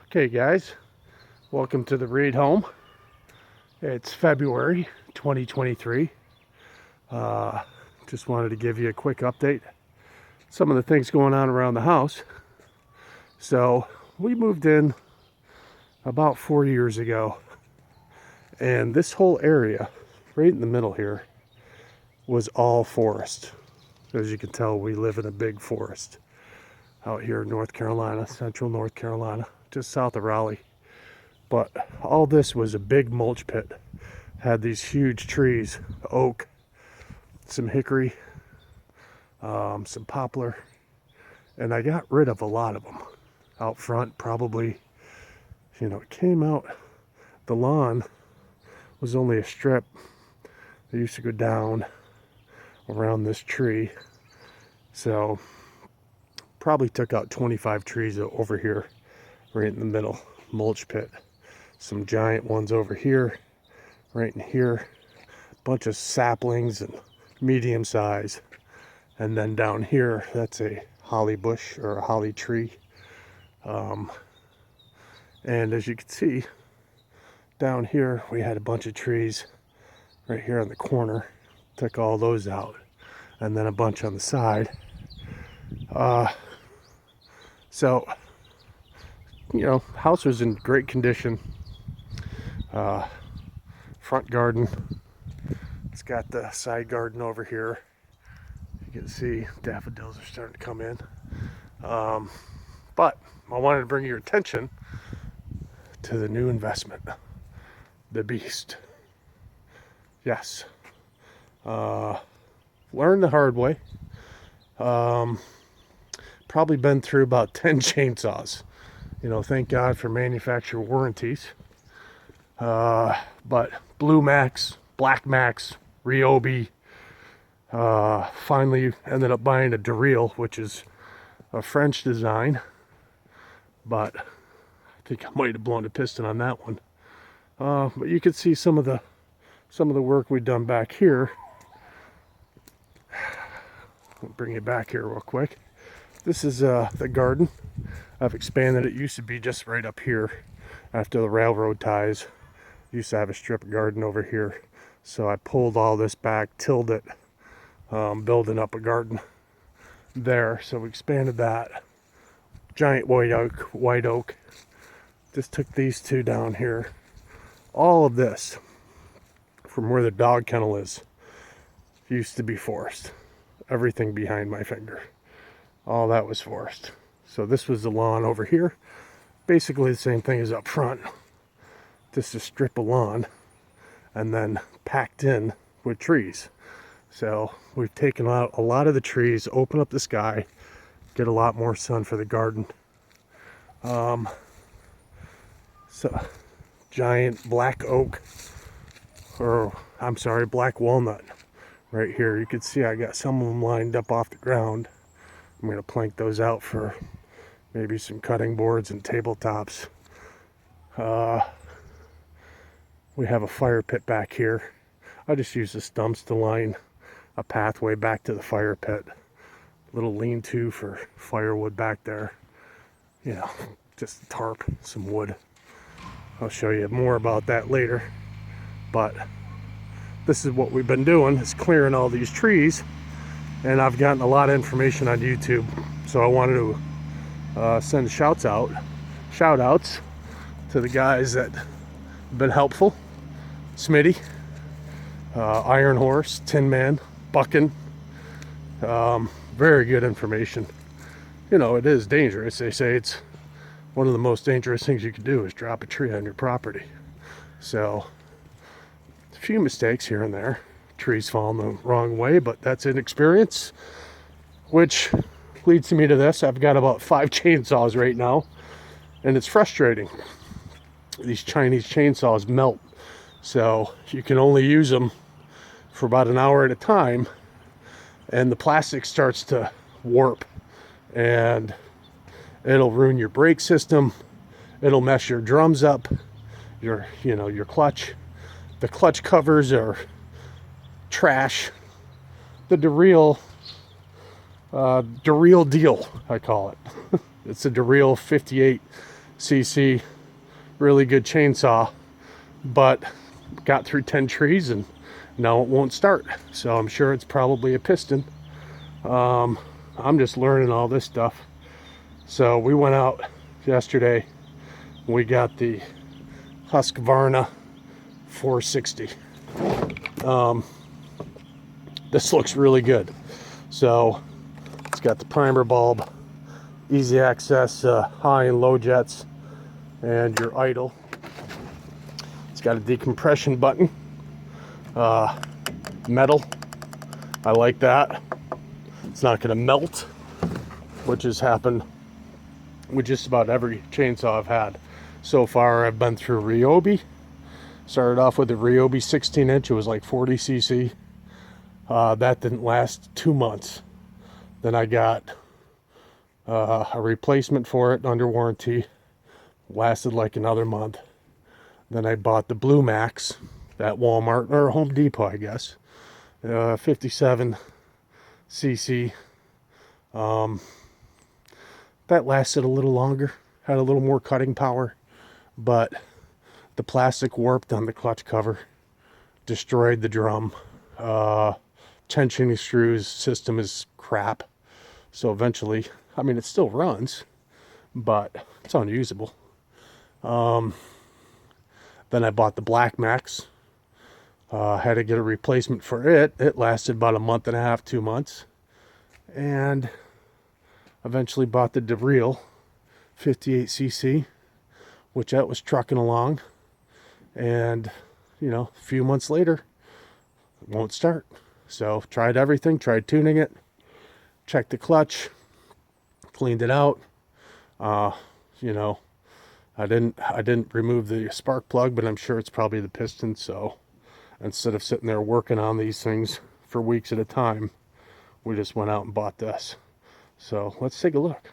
Okay guys, welcome to the Reed home. It's February 2023. Just wanted to give you a quick update. Some of the things going on around the house. So we moved in about 4 years ago, and this whole area right in the middle here was all forest. As you can tell, we live in a big forest out here in North Carolina, central North Carolina, just south of Raleigh. But all this was a big mulch pit. Had these huge trees, oak, some hickory, some poplar, and I got rid of a lot of them out front. Probably, it came out, the lawn was only a strip that used to go down around this tree. So probably took out 25 trees over here, right in the middle, mulch pit. Some giant ones over here, right in here, bunch of saplings and medium size. And then down here, that's a holly bush or a holly tree. And as you can see, down here, we had a bunch of trees right here on the corner. Took all those out. And then a bunch on the side. So, house was in great condition. Front garden. It's got the side garden over here. You can see daffodils are starting to come in. But I wanted to bring your attention to the new investment, the beast. Yes. Learned the hard way. Probably been through about 10 chainsaws. Thank God for manufacturer warranties. But Blue Max, Black Max, Ryobi. Finally ended up buying a DeReal, which is a French design. But I think I might have blown a piston on that one. But you can see some of the work we've done back here. I'll bring you back here real quick. This is the garden. I've expanded it. It used to be just right up here after the railroad ties. Used to have a strip of garden over here. So I pulled all this back, tilled it, building up a garden there. So we expanded that. Giant white oak. Just took these two down here. All of this, from where the dog kennel is, used to be forest. Everything behind my finger. All that was forest. So this was the lawn over here. Basically the same thing as up front. Just a strip of lawn and then packed in with trees. So we've taken out a lot of the trees, open up the sky, get a lot more sun for the garden. So giant black oak, or I'm sorry, black walnut right here. You can see I got some of them lined up off the ground. I'm going to plank those out for maybe some cutting boards and tabletops. We have a fire pit back here. I just use the stumps to line a pathway back to the fire pit. Little lean-to for firewood back there. Just a tarp, some wood. I'll show you more about that later. But this is what we've been doing, is clearing all these trees. And I've gotten a lot of information on YouTube. So I wanted to send shout outs to the guys that have been helpful. Smitty, Iron Horse, Tin Man, Buckin. Very good information. It is dangerous. They say it's one of the most dangerous things you can do is drop a tree on your property. So a few mistakes here and there. Trees falling the wrong way, but that's inexperience, which leads me to this. I've got about 5 chainsaws right now, and it's frustrating. These Chinese chainsaws melt, so you can only use them for about an hour at a time, and the plastic starts to warp, and it'll ruin your brake system. It'll mess your drums up, your clutch. The clutch covers are trash. The DeReal deal, I call it. It's a DeReal 58 cc, really good chainsaw, but got through 10 trees and now it won't start. So I'm sure it's probably a piston. I'm just learning all this stuff. So we went out yesterday. We got the Husqvarna 460. This looks really good. So it's got the primer bulb, easy access high and low jets, and your idle. It's got a decompression button, metal. I like that. It's not going to melt, which has happened with just about every chainsaw I've had so far. I've been through Ryobi. Started off with the Ryobi 16-inch. It was like 40 cc. That didn't last 2 months. Then I got a replacement for it under warranty. Lasted like another month. Then I bought the Blue Max at Walmart, or Home Depot, I guess. 57 cc. That lasted a little longer. Had a little more cutting power. But the plastic warped on the clutch cover. Destroyed the drum. Tensioning screws system is crap. So eventually, I mean, it still runs, but it's unusable. Then I bought the Black Max. Had to get a replacement for it. It lasted about a month and a half, 2 months. And eventually bought the DeReal 58cc, which that was trucking along. And, you know, a few months later, it won't start. So tried everything, tried tuning it, checked the clutch, cleaned it out. You know, I didn't remove the spark plug, but I'm sure it's probably the piston. So instead of sitting there working on these things for weeks at a time, we just went out and bought this. So let's take a look.